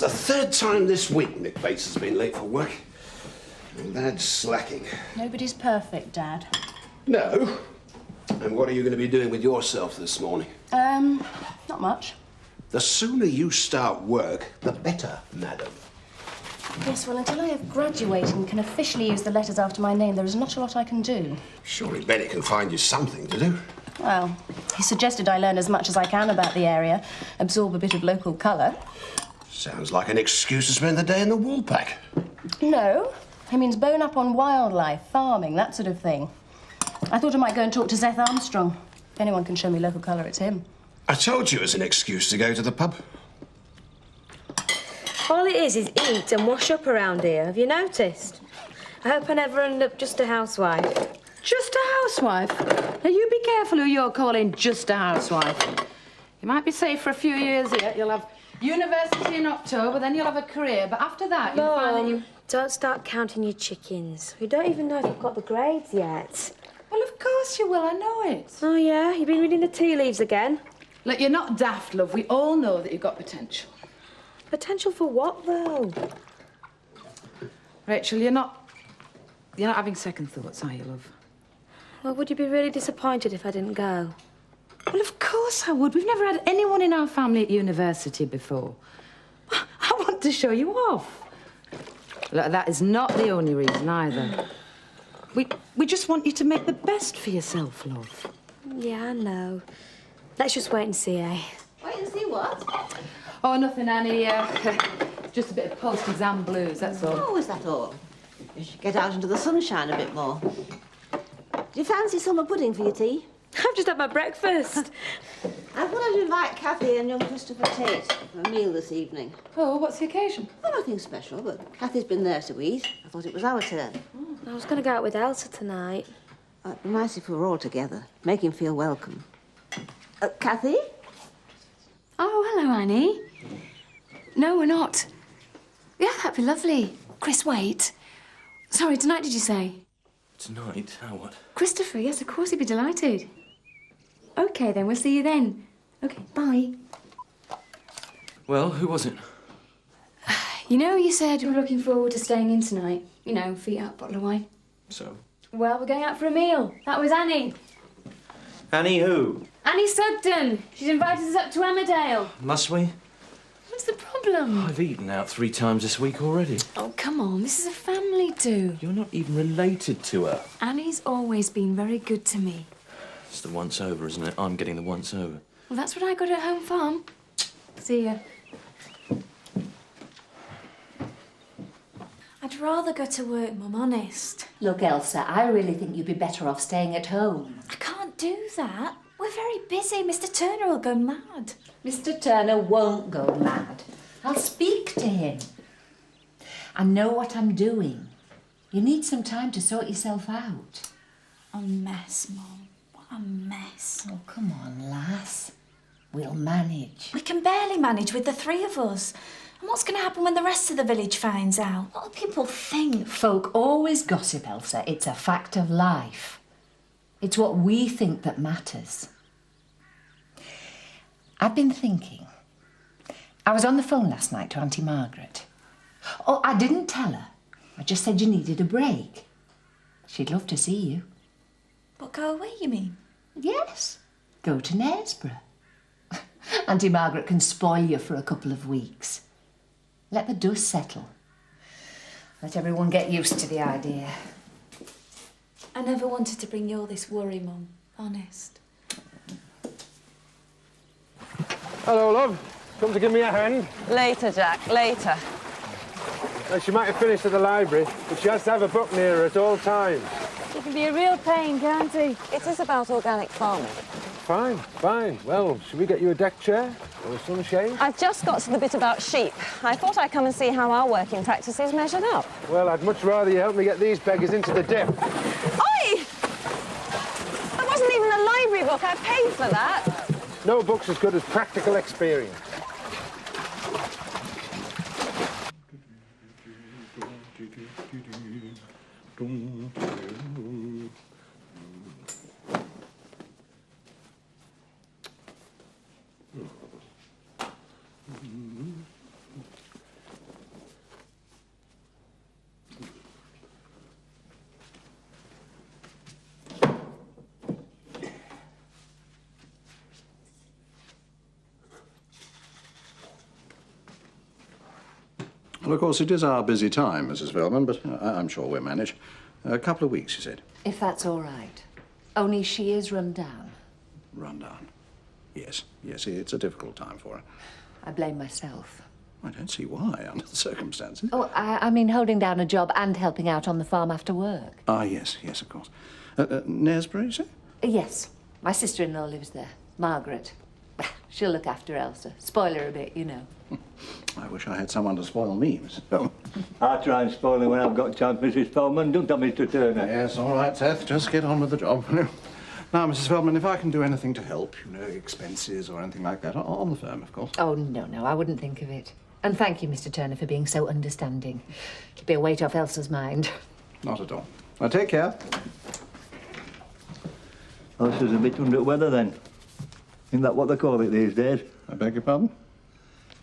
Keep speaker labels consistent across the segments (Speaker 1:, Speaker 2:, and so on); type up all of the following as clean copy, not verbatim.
Speaker 1: It's the third time this week Mick Bates has been late for work. And Dad's slacking.
Speaker 2: Nobody's perfect, Dad.
Speaker 1: No. And what are you going to be doing with yourself this morning?
Speaker 2: Not much.
Speaker 1: The sooner you start work, the better, madam.
Speaker 2: Yes, well, until I have graduated and can officially use the letters after my name, there is not a lot I can do.
Speaker 1: Surely Bennett can find you something to do.
Speaker 2: Well, he suggested I learn as much as I can about the area, absorb a bit of local colour.
Speaker 1: Sounds like an excuse to spend the day in the Woolpack.
Speaker 2: No, he means bone up on wildlife, farming, that sort of thing. I thought I might go and talk to Seth Armstrong. If anyone can show me local colour, it's him.
Speaker 1: I told you it's an excuse to go to the pub.
Speaker 3: All it is eat and wash up around here. Have you noticed? I hope I never end up just a housewife.
Speaker 4: Just a housewife? Now, you be careful who you're calling just a housewife. You might be safe for a few years here. You'll have university in October, then you'll have a career. But after that, you'll find that you...
Speaker 3: Don't start counting your chickens. We don't even know if we've got the grades yet.
Speaker 4: Well, of course you will. I know it.
Speaker 3: Oh, yeah? You've been reading the tea leaves again?
Speaker 4: Look, you're not daft, love. We all know that you've got potential.
Speaker 3: Potential for what, though?
Speaker 4: Rachel, you're not having second thoughts, are you, love?
Speaker 3: Well, would you be really disappointed if I didn't go?
Speaker 4: Well, of course I would. We've never had anyone in our family at university before. I want to show you off. Look, that is not the only reason either. We just want you to make the best for yourself, love.
Speaker 3: Yeah, I know. Let's just wait and see, eh?
Speaker 5: Wait and see what?
Speaker 4: Oh, nothing, Annie. Just a bit of post-exam blues, that's all.
Speaker 5: Oh, is that all? You should get out into the sunshine a bit more. Do you fancy summer pudding for your tea?
Speaker 3: I've just had my breakfast.
Speaker 5: I thought I'd invite Kathy and young Christopher Tate for a meal this evening.
Speaker 4: Oh, what's the occasion?
Speaker 5: Well, nothing special, but Kathy's been there to eat. I thought it was our turn.
Speaker 3: I was going to go out with Elsa tonight.
Speaker 5: It'd be nice if we were all together. Make him feel welcome. Kathy?
Speaker 6: Oh, hello, Annie. No, we're not. Yeah, that'd be lovely. Chris, wait. Sorry, tonight, did you say?
Speaker 7: Tonight? How what?
Speaker 6: Christopher, yes, of course, he'd be delighted. OK, then, we'll see you then. OK, bye.
Speaker 7: Well, who was it?
Speaker 6: You know, you said you were looking forward to staying in tonight. You know, feet up, bottle of wine.
Speaker 7: So?
Speaker 6: Well, we're going out for a meal. That was Annie.
Speaker 7: Annie who?
Speaker 6: Annie Sugden. She's invited us up to Emmerdale.
Speaker 7: Must we?
Speaker 6: What's the problem?
Speaker 7: I've eaten out 3 times this week already.
Speaker 6: Oh, come on. This is a family do.
Speaker 7: You're not even related to her.
Speaker 6: Annie's always been very good to me.
Speaker 7: It's the once over, isn't it? I'm getting the once over.
Speaker 6: Well, that's what I got at home farm. See ya. I'd rather go to work, Mum, honest.
Speaker 8: Look, Elsa, I really think you'd be better off staying at home.
Speaker 6: I can't do that. We're very busy. Mr. Turner will go mad.
Speaker 8: Mr. Turner won't go mad. I'll speak to him. I know what I'm doing. You need some time to sort yourself out.
Speaker 6: A mess, Mum. What a mess.
Speaker 8: Oh, come on, lass. We'll manage.
Speaker 6: We can barely manage with the 3 of us. And what's going to happen when the rest of the village finds out? What will people think?
Speaker 8: Folk always gossip, Elsa. It's a fact of life. It's what we think that matters. I've been thinking. I was on the phone last night to Auntie Margaret. Oh, I didn't tell her. I just said you needed a break. She'd love to see you.
Speaker 6: But go away, you mean?
Speaker 8: Yes. Go to Knaresborough. Auntie Margaret can spoil you for a couple of weeks. Let the dust settle. Let everyone get used to the idea.
Speaker 6: I never wanted to bring you all this worry, Mum. Honest.
Speaker 9: Hello, love. Come to give me a hand?
Speaker 10: Later, Jack, later.
Speaker 9: Well, she might have finished at the library, but she has to have a book near her at all times.
Speaker 3: It can be a real pain, can't he?
Speaker 10: It is about organic farming.
Speaker 9: Fine, fine. Well, should we get you a deck chair or a sunshade?
Speaker 10: I've just got to the bit about sheep. I thought I'd come and see how our working practices measured up.
Speaker 9: Well, I'd much rather you help me get these beggars into the dip.
Speaker 10: Oi! That wasn't even a library book. I paid for that.
Speaker 9: No book's as good as practical experience.
Speaker 11: Well, of course, it is our busy time, Mrs. Feldman, but I'm sure we'll manage. A couple of weeks, you said.
Speaker 8: If that's all right. Only she is run down.
Speaker 11: Run down. Yes, it's a difficult time for her.
Speaker 8: I blame myself.
Speaker 11: I don't see why, under the circumstances.
Speaker 8: Oh, I mean holding down a job and helping out on the farm after work.
Speaker 11: Ah, yes, of course. Knaresborough, you say?
Speaker 8: Yes. My sister-in-law lives there, Margaret. She'll look after Elsa. Spoil her a bit, you know.
Speaker 11: I wish I had someone to spoil me, Mrs. Feldman.
Speaker 12: I try and spoil her when I've got a chance, Mrs. Feldman. Don't I, Mr. Turner?
Speaker 11: Yes, all right, Seth. Just get on with the job. Now, Mrs. Feldman, if I can do anything to help, expenses or anything like that, on the firm, of course.
Speaker 8: Oh, no, I wouldn't think of it. And thank you, Mr. Turner, for being so understanding. It'll be a weight off Elsa's mind.
Speaker 11: Not at all. Now, take care.
Speaker 12: Elsa's a bit under the weather, then. Isn't that what they call it these days?
Speaker 11: I beg your pardon?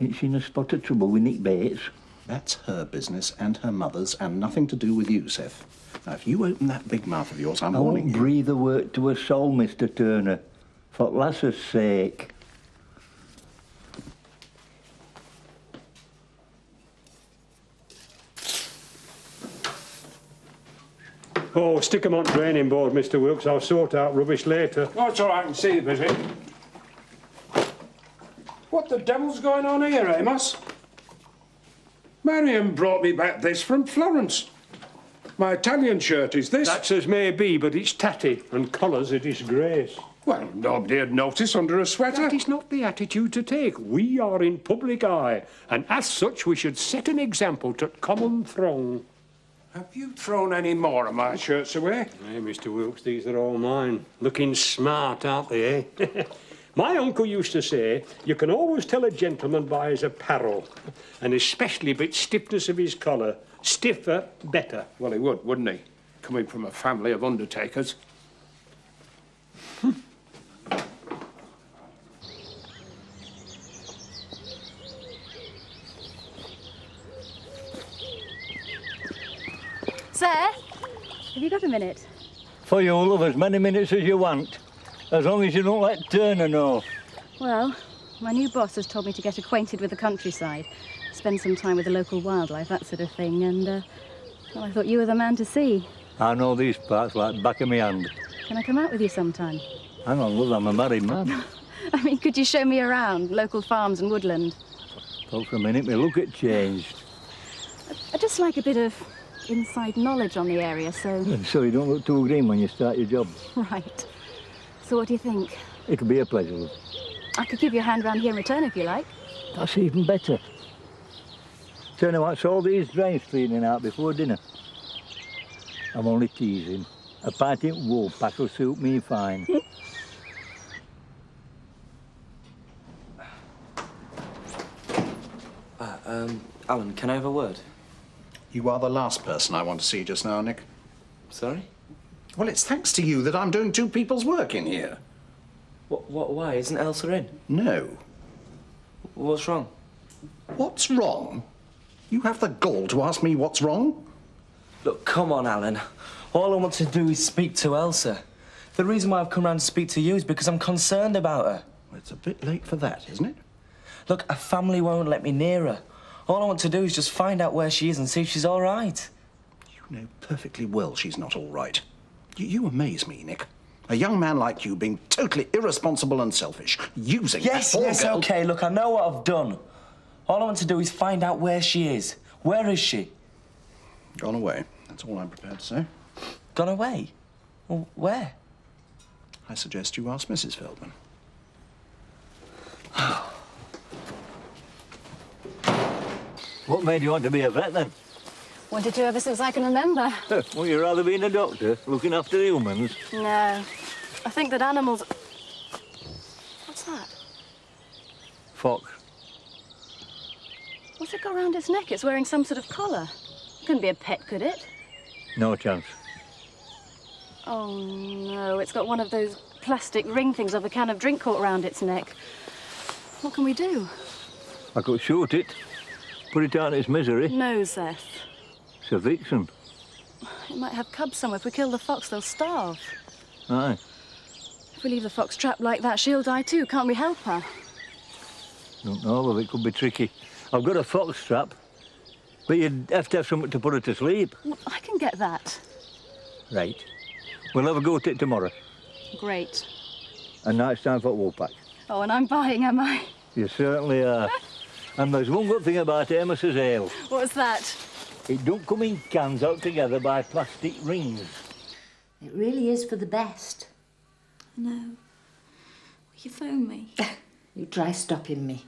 Speaker 12: Ain't she in a spot of trouble with Nick Bates?
Speaker 11: That's her business and her mother's and nothing to do with you, Seth. Now, if you open that big mouth of yours, I'm warning you.
Speaker 12: I won't breathe a word to a soul, Mr. Turner. For lass's sake.
Speaker 9: Oh, stick 'em on draining board, Mr. Wilkes. I'll sort out rubbish later.
Speaker 1: Oh, it's all right. I can see the busy. What the devil's going on here, Amos? Marion brought me back this from Florence. My Italian shirt is this.
Speaker 9: That's as may be, but it's tatty, and colours a disgrace.
Speaker 1: Well, nobody'd notice under a sweater.
Speaker 9: That is not the attitude to take. We are in public eye, and as such we should set an example to common throng.
Speaker 1: Have you thrown any more of my shirts away?
Speaker 9: Hey, Mr. Wilkes, these are all mine. Looking smart, aren't they, eh? My uncle used to say, you can always tell a gentleman by his apparel, and especially by its stiffness of his collar. Stiffer, better.
Speaker 1: Well, he would, wouldn't he? Coming from a family of undertakers.
Speaker 2: Seth, have you got a minute?
Speaker 12: For you, love, as many minutes as you want. As long as you don't let Turner know.
Speaker 2: Well, my new boss has told me to get acquainted with the countryside, spend some time with the local wildlife, that sort of thing, and, well, I thought you were the man to see.
Speaker 12: I know these parts like the back of my hand.
Speaker 2: Can I come out with you sometime?
Speaker 12: Hang on, love, I'm a married man.
Speaker 2: I mean, could you show me around, local farms and woodland?
Speaker 12: Thought for a minute, my look had changed.
Speaker 2: I'd just like a bit of inside knowledge on the area, so...
Speaker 12: So you don't look too green when you start your job.
Speaker 2: Right. So what do you think?
Speaker 12: It'll be a pleasure, love.
Speaker 2: I could give you a hand round here in return if you like.
Speaker 12: That's even better. Turner wants all these drains cleaning out before dinner. I'm only teasing. A pint in wool pack will suit me fine.
Speaker 7: Alan, can I have a word?
Speaker 11: You are the last person I want to see just now, Nick.
Speaker 7: Sorry?
Speaker 11: Well, it's thanks to you that I'm doing two people's work in here.
Speaker 7: Why? Isn't Elsa in?
Speaker 11: No.
Speaker 7: What's wrong?
Speaker 11: What's wrong? You have the gall to ask me what's wrong?
Speaker 7: Look, come on, Alan. All I want to do is speak to Elsa. The reason why I've come round to speak to you is because I'm concerned about her.
Speaker 11: Well, it's a bit late for that, isn't it?
Speaker 7: Look, her family won't let me near her. All I want to do is just find out where she is and see if she's all right.
Speaker 11: You know perfectly well she's not all right. You amaze me, Nick. A young man like you being totally irresponsible and selfish, using that poor girl...
Speaker 7: OK, look, I know what I've done. All I want to do is find out where she is. Where is she?
Speaker 11: Gone away. That's all I'm prepared to say.
Speaker 7: Gone away? Well, where?
Speaker 11: I suggest you ask Mrs. Feldman.
Speaker 12: What made you want to be a vet, then?
Speaker 2: Wanted to ever since I can remember.
Speaker 12: Well, you'd rather being a doctor, looking after humans.
Speaker 2: No. I think that animals... What's that?
Speaker 12: Fox.
Speaker 2: What's it got around its neck? It's wearing some sort of collar. Couldn't be a pet, could it?
Speaker 12: No chance.
Speaker 2: Oh, no. It's got one of those plastic ring things of a can of drink caught around its neck. What can we do?
Speaker 12: I could shoot it, put it out of its misery.
Speaker 2: No, Seth.
Speaker 12: It's a vixen.
Speaker 2: It might have cubs somewhere. If we kill the fox, they'll starve.
Speaker 12: Aye.
Speaker 2: If we leave the fox trapped like that, she'll die too. Can't we help her?
Speaker 12: Don't know, love. It could be tricky. I've got a fox trap. But you'd have to have something to put her to sleep.
Speaker 2: Well, I can get that.
Speaker 12: Right. We'll have a go at it tomorrow.
Speaker 2: Great.
Speaker 12: And now it's time for Woolpack.
Speaker 2: Oh, and I'm buying, am I?
Speaker 12: You certainly are. And there's one good thing about Amos's ale.
Speaker 2: What's that?
Speaker 12: It don't come in cans out together by plastic rings.
Speaker 8: It really is for the best.
Speaker 13: No. Will you phone me?
Speaker 8: You try stopping me.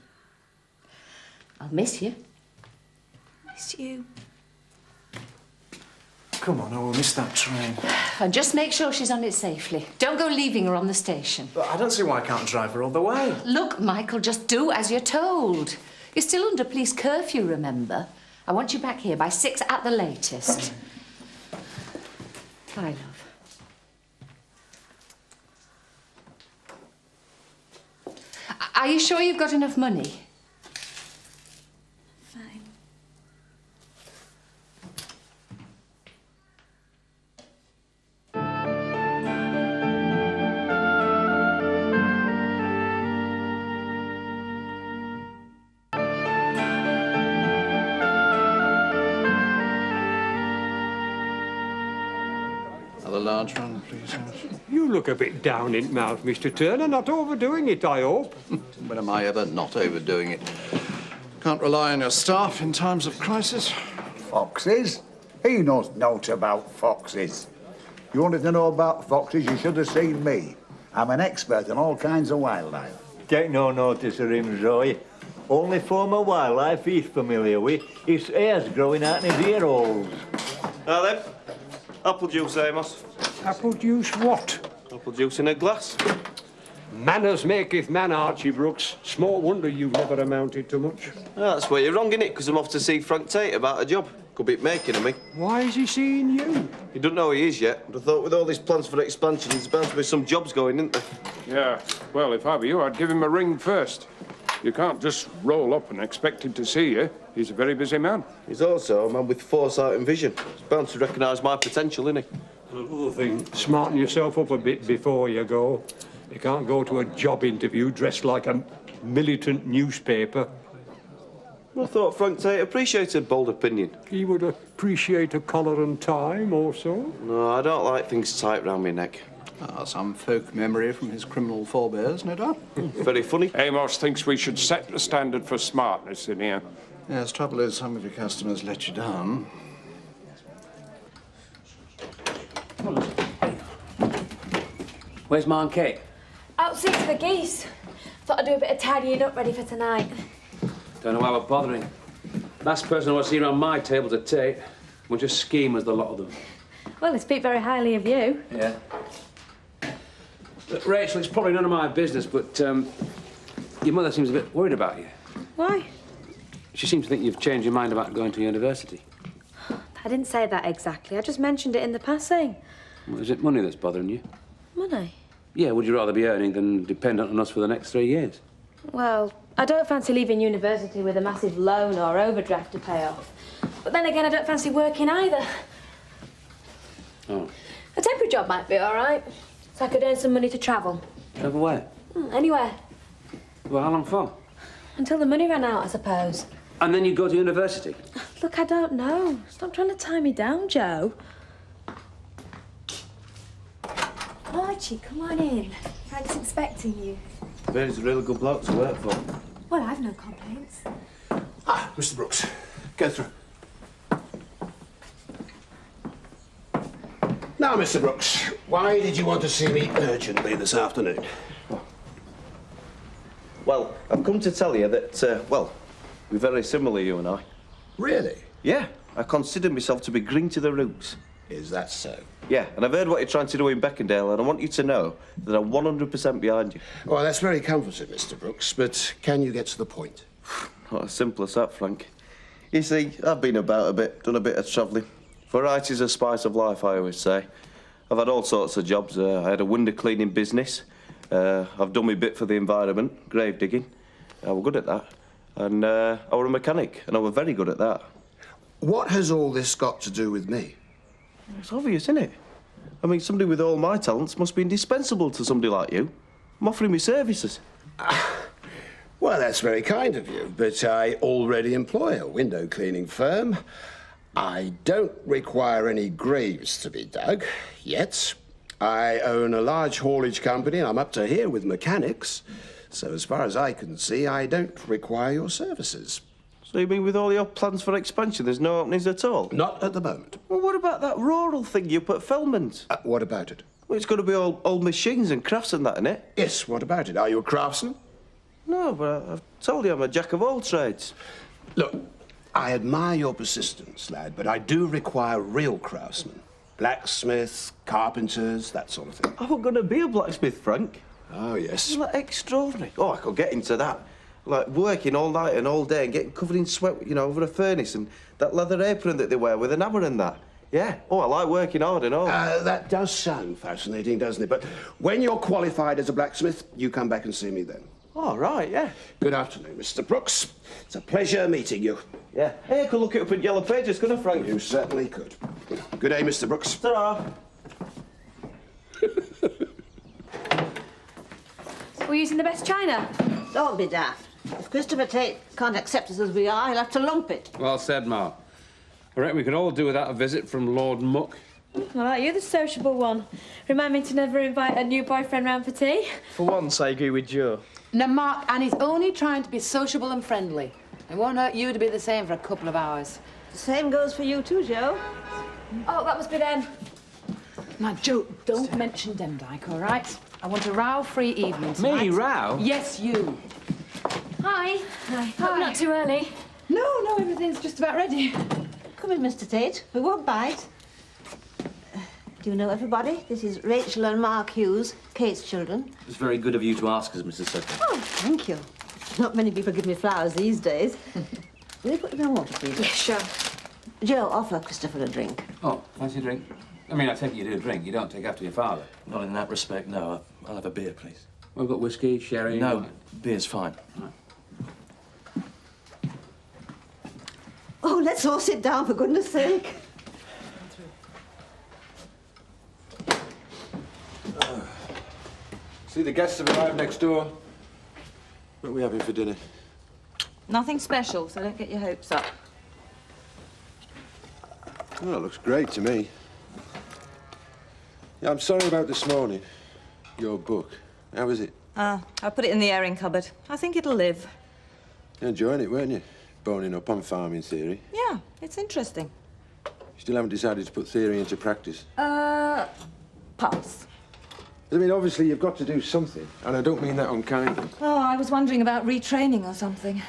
Speaker 8: I'll miss you.
Speaker 13: Miss you.
Speaker 11: Come on, I will miss that train.
Speaker 8: And just make sure she's on it safely. Don't go leaving her on the station.
Speaker 11: But I don't see why I can't drive her all the way.
Speaker 8: Look, Michael, just do as you're told. You're still under police curfew, remember? I want you back here by 6 at the latest. Bye, love. Are you sure you've got enough money?
Speaker 13: Fine.
Speaker 11: Another large one, please.
Speaker 9: You look a bit down in mouth, Mr. Turner. Not overdoing it, I hope.
Speaker 11: When am I ever not overdoing it? Can't rely on your staff in times of crisis.
Speaker 14: Foxes? He knows naught about foxes. You wanted to know about foxes, you should have seen me. I'm an expert on all kinds of wildlife.
Speaker 12: Take no notice of him, Zoe. Only form of wildlife he's familiar with is hairs growing out in his ear holes.
Speaker 7: Now then, apple juice, Amos.
Speaker 9: Apple juice what?
Speaker 7: Apple juice in a glass.
Speaker 9: Manners maketh man, Archie Brooks. Small wonder you've never amounted to much.
Speaker 7: Oh, that's where you're wrong, innit? Because I'm off to see Frank Tate about a job. Could be making of me.
Speaker 9: Why is he seeing you?
Speaker 7: He doesn't know who he is yet. But I thought with all these plans for expansion, there's bound to be some jobs going, isn't there?
Speaker 15: Yeah. Well, if I were you, I'd give him a ring first. You can't just roll up and expect him to see you. He's a very busy man.
Speaker 7: He's also a man with foresight and vision. He's bound to recognise my potential, isn't he?
Speaker 9: Another thing, smarten yourself up a bit before you go. You can't go to a job interview dressed like a militant newspaper.
Speaker 7: I thought Frank Tate appreciated bold opinion.
Speaker 9: He would appreciate a collar and tie, more so.
Speaker 7: No, I don't like things tight round my neck.
Speaker 11: Ah, some folk memory from his criminal forebears, no doubt.
Speaker 7: Very funny.
Speaker 15: Amos thinks we should set the standard for smartness in here.
Speaker 11: Yes, trouble is, some of your customers let you down.
Speaker 16: Where's Ma and Kate?
Speaker 3: Out seeing to the geese. Thought I'd do a bit of tidying up ready for tonight.
Speaker 16: Don't know why we're bothering. Last person I want to see around my table's a Tate. We're just schemers, the lot of them.
Speaker 3: Well, they speak very highly of you.
Speaker 16: Yeah. Look, Rachel, it's probably none of my business, but your mother seems a bit worried about you.
Speaker 3: Why?
Speaker 16: She seems to think you've changed your mind about going to university.
Speaker 3: I didn't say that exactly. I just mentioned it in the passing.
Speaker 16: Well, is it money that's bothering you?
Speaker 3: Money?
Speaker 16: Yeah, would you rather be earning than dependent on us for the next 3 years?
Speaker 3: Well, I don't fancy leaving university with a massive loan or overdraft to pay off. But then again, I don't fancy working either.
Speaker 16: Oh.
Speaker 3: A temporary job might be all right. So I could earn some money to travel.
Speaker 16: Travel where?
Speaker 3: Anywhere.
Speaker 16: Well, how long for?
Speaker 3: Until the money ran out, I suppose.
Speaker 16: And then you go to university?
Speaker 3: Look, I don't know. Stop trying to tie me down, Joe. Archie, come on in. Frank's expecting you.
Speaker 7: He's a really good bloke to work for.
Speaker 3: Well, I've no complaints.
Speaker 1: Ah, Mr. Brooks, go through. Now, Mr. Brooks, why did you want to see me urgently this afternoon?
Speaker 7: Well, I've come to tell you that, well, we're very similar, you and I.
Speaker 1: Really?
Speaker 7: Yeah, I consider myself to be green to the roots.
Speaker 1: Is that so?
Speaker 7: Yeah, and I've heard what you're trying to do in Beckendale, and I want you to know that I'm 100% behind you.
Speaker 1: Well, that's very comforting, Mr. Brooks, but can you get to the point?
Speaker 7: Not as simple as that, Frank. You see, I've been about a bit, done a bit of travelling. Variety's a spice of life, I always say. I've had all sorts of jobs. I had a window cleaning business. I've done my bit for the environment, grave digging. I was good at that. And I was a mechanic, and I was very good at that.
Speaker 1: What has all this got to do with me?
Speaker 7: It's obvious, isn't it? I mean, somebody with all my talents must be indispensable to somebody like you. I'm offering me services.
Speaker 1: Well, Well, that's very kind of you, but I already employ a window cleaning firm. I don't require any graves to be dug, yet. I own a large haulage company, and I'm up to here with mechanics. So as far as I can see, I don't require your services.
Speaker 7: So you mean with all your plans for expansion, there's no openings at all?
Speaker 1: Not at the moment.
Speaker 7: Well, what about that rural thing you put Fellman's?
Speaker 1: What about it?
Speaker 7: Well, it's going to be all old machines and crafts and that, isn't it?
Speaker 1: Yes, what about it? Are you a craftsman?
Speaker 7: No, but I've told you I'm a jack of all trades.
Speaker 1: Look, I admire your persistence, lad, but I do require real craftsmen. Blacksmiths, carpenters, that sort of thing.
Speaker 7: I'm going to be a blacksmith, Frank.
Speaker 1: Oh, yes.
Speaker 7: Isn't that extraordinary? Oh, I could get into that. Like working all night and all day and getting covered in sweat, you know, over a furnace and that leather apron that they wear with an hammer and that. Yeah. Oh, I like working hard and all.
Speaker 1: That does sound fascinating, doesn't it? But when you're qualified as a blacksmith, you come back and see me then.
Speaker 7: Oh, right, yeah.
Speaker 1: Good afternoon, Mr. Brooks. It's a pleasure meeting you.
Speaker 7: Yeah. Hey, I could look it up in Yellow Pages, couldn't I, Frank?
Speaker 1: You certainly could. Good day, Mr. Brooks.
Speaker 7: Ta-ra.
Speaker 3: We're using the best china.
Speaker 5: Don't be daft. If Christopher Tate can't accept us as we are, he'll have to lump it.
Speaker 16: Well said, Ma. I reckon we could all do without a visit from Lord Muck.
Speaker 3: Well, aren't you the sociable one? Remind me to never invite a new boyfriend round for tea.
Speaker 17: For once, I agree with Joe.
Speaker 4: Now, Mark, Annie's only trying to be sociable and friendly. It won't hurt you to be the same for a couple of hours.
Speaker 5: The same goes for you too, Joe.
Speaker 3: Oh, that must be them.
Speaker 4: Now, Joe, don't mention Demdike, all right? I want a row-free evening tonight.
Speaker 16: Me, row?
Speaker 4: Yes, you.
Speaker 3: Hi. Hi. Hope not too early.
Speaker 4: No, everything's just about ready.
Speaker 5: Come in, Mr. Tate. We won't bite. Do you know everybody? This is Rachel and Mark Hughes, Kate's children.
Speaker 17: It's very good of you to ask us, Mrs. Sutton.
Speaker 5: Oh, thank you. Not many people give me flowers these days. Will you put them in water, please?
Speaker 3: Yeah, sure.
Speaker 5: Joe, offer Christopher a drink.
Speaker 16: Oh, fancy a drink? I mean, I take it you do drink. You don't take after your father.
Speaker 17: Not in that respect, no. I'll have a beer, please.
Speaker 16: We've got whiskey, sherry...
Speaker 17: No,
Speaker 16: wine.
Speaker 17: beer's fine.
Speaker 16: Right.
Speaker 5: Oh, let's all sit down, for goodness sake.
Speaker 15: See, the guests have arrived next door. What are we having for dinner?
Speaker 10: Nothing special, so don't get your hopes up.
Speaker 15: Well, it looks great to me. Yeah, I'm sorry about this morning. Your book. How is it?
Speaker 10: I put it in the airing cupboard. I think it'll live.
Speaker 15: You're enjoying it, weren't you? Boning up on farming theory.
Speaker 10: Yeah, it's interesting.
Speaker 15: Still haven't decided to put theory into practice.
Speaker 10: Pass.
Speaker 15: I mean, obviously, you've got to do something, and I don't mean that unkindly.
Speaker 10: Oh, I was wondering about retraining or something.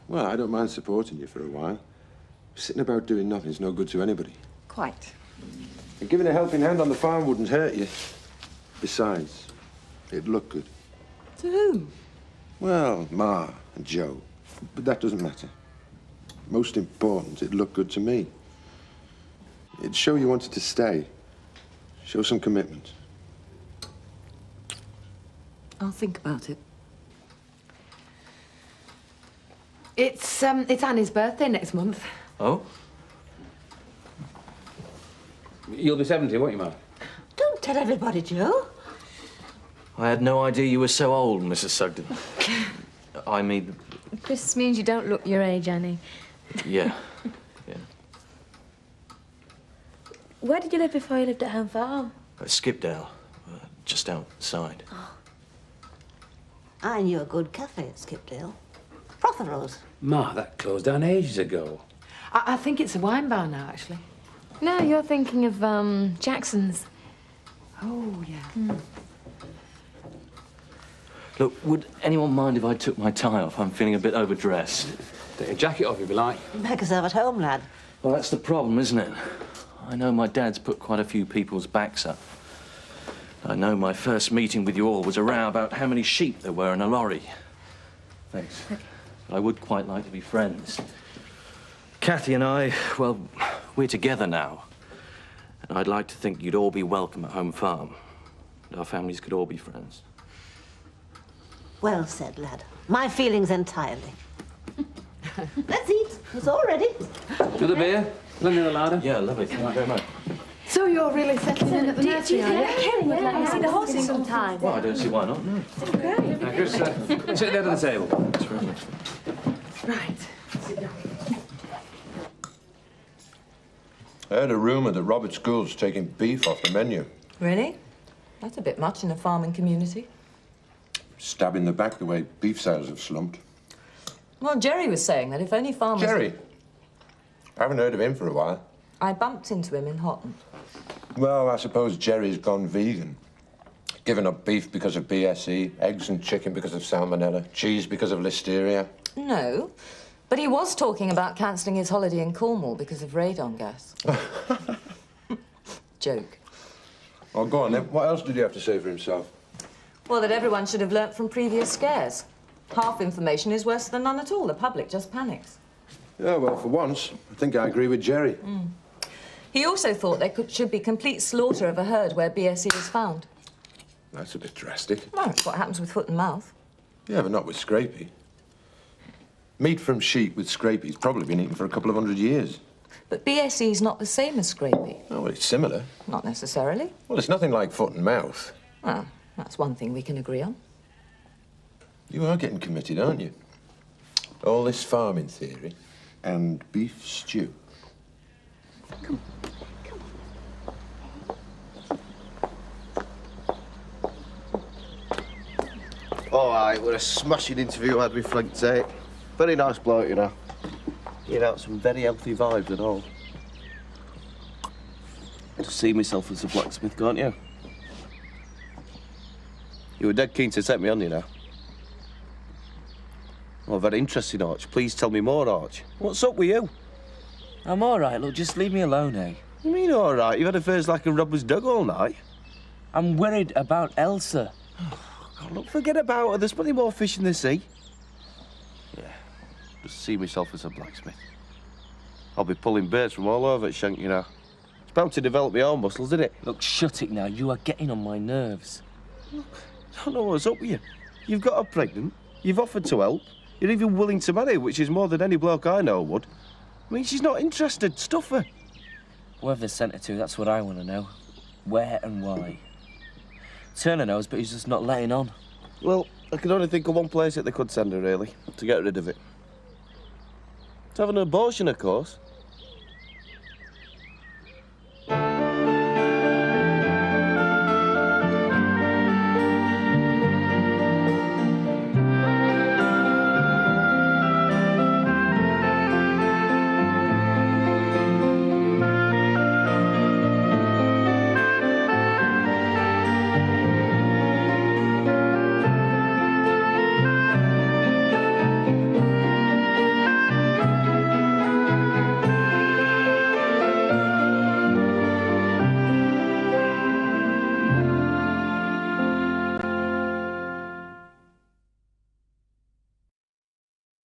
Speaker 15: Well, I don't mind supporting you for a while. Sitting about doing nothing's no good to anybody.
Speaker 10: Quite.
Speaker 15: And giving a helping hand on the farm wouldn't hurt you. Besides, it'd look good.
Speaker 10: To whom?
Speaker 15: Well, Ma and Joe. But that doesn't matter. Most important, it'd look good to me. It'd show you wanted to stay. Show some commitment.
Speaker 10: I'll think about it.
Speaker 4: It's Annie's birthday next month.
Speaker 17: Oh?
Speaker 16: You'll be 70, won't you, Mark?
Speaker 5: Don't tell everybody, Joe.
Speaker 17: I had no idea you were so old, Mrs. Sugden. I mean...
Speaker 3: This means you don't look your age, Annie.
Speaker 17: Yeah.
Speaker 3: Where did you live before you lived at Home Farm?
Speaker 17: At Skipdale, just outside.
Speaker 5: I knew a good cafe at Skipdale. Prothero's.
Speaker 16: Ma, that closed down ages ago.
Speaker 4: I think it's a wine bar now, actually.
Speaker 3: No, you're thinking of, Jackson's.
Speaker 4: Oh, yeah.
Speaker 17: Look, would anyone mind if I took my tie off? I'm feeling a bit overdressed.
Speaker 16: Take your jacket off if you like.
Speaker 5: Make yourself at home, lad.
Speaker 17: Well, that's the problem, isn't it? I know my dad's put quite a few people's backs up. I know my first meeting with you all was a row about how many sheep there were in a lorry. Thanks. I would quite like to be friends. Kathy and I, well, we're together now. And I'd like to think you'd all be welcome at Home Farm. And our families could all be friends.
Speaker 5: Well said, lad. My feelings entirely. Let's eat. It's all ready.
Speaker 16: Another beer? Lend me the larder?
Speaker 17: Yeah, lovely. Thank you very much.
Speaker 4: So you're really settling in at the nursery, are you?
Speaker 3: Kerry would let you see the horses sometime.
Speaker 17: Well, I don't see why not, no.
Speaker 16: Now, Chris, sit down at the table.
Speaker 17: Thanks very much.
Speaker 15: I heard a rumour that Robert School's taking beef off the menu.
Speaker 18: Really? That's a bit much in a farming community.
Speaker 15: Stab in the back the way beef sales have slumped.
Speaker 18: Well, Jerry was saying that if only farmers...
Speaker 15: Jerry? I haven't heard of him for a while.
Speaker 18: I bumped into him in Houghton.
Speaker 15: Well, I suppose Jerry's gone vegan. Given up beef because of BSE, eggs and chicken because of salmonella, cheese because of listeria.
Speaker 18: No, but he was talking about cancelling his holiday in Cornwall because of radon gas. Joke.
Speaker 15: Well, go on then. What else did he have to say for himself?
Speaker 18: Well, that everyone should have learnt from previous scares. Half information is worse than none at all. The public just panics.
Speaker 15: Yeah, well, for once, I think I agree with Jerry.
Speaker 18: He also thought there should be complete slaughter of a herd where BSE is found.
Speaker 15: That's a bit drastic.
Speaker 18: Well, that's what happens with foot and mouth.
Speaker 15: Yeah, but not with scrapie. Meat from sheep with scrapie's probably been eaten for a couple of 100 years.
Speaker 18: But BSE's not the same as scrapie.
Speaker 15: Oh, well, it's similar.
Speaker 18: Not necessarily.
Speaker 15: Well, it's nothing like foot and mouth.
Speaker 18: Well, that's one thing we can agree on.
Speaker 15: You are getting committed, aren't you? All this farming theory and beef stew.
Speaker 7: All right, what a smashing interview I had with Frank Tate. Very nice bloke, you know. He had some very healthy vibes and all. I just see myself as a blacksmith, can't you? You were dead keen to take me on, you know. Well, very interesting, Arch. Please tell me more, Arch. What's up with you?
Speaker 19: I'm all right. Look, just leave me alone, eh?
Speaker 7: You mean all right? You've had affairs like a robber's dog all night.
Speaker 19: I'm worried about Elsa.
Speaker 7: God, look, forget about her. There's plenty more fish in the sea. Yeah, just see myself as a blacksmith. I'll be pulling birds from all over at Shank, you know. It's bound to develop my own muscles, isn't it?
Speaker 19: Look, shut it now. You are getting on my nerves.
Speaker 7: Look, I don't know what's up with you. You've got her pregnant. You've offered to help. You're even willing to marry, which is more than any bloke I know would. I mean, she's not interested. Stuff her.
Speaker 19: Whoever they sent her to, that's what I want to know. Where and why. Turner knows, but he's just not letting on.
Speaker 7: Well, I can only think of one place that they could send her, really, to get rid of it. To have an abortion, of course.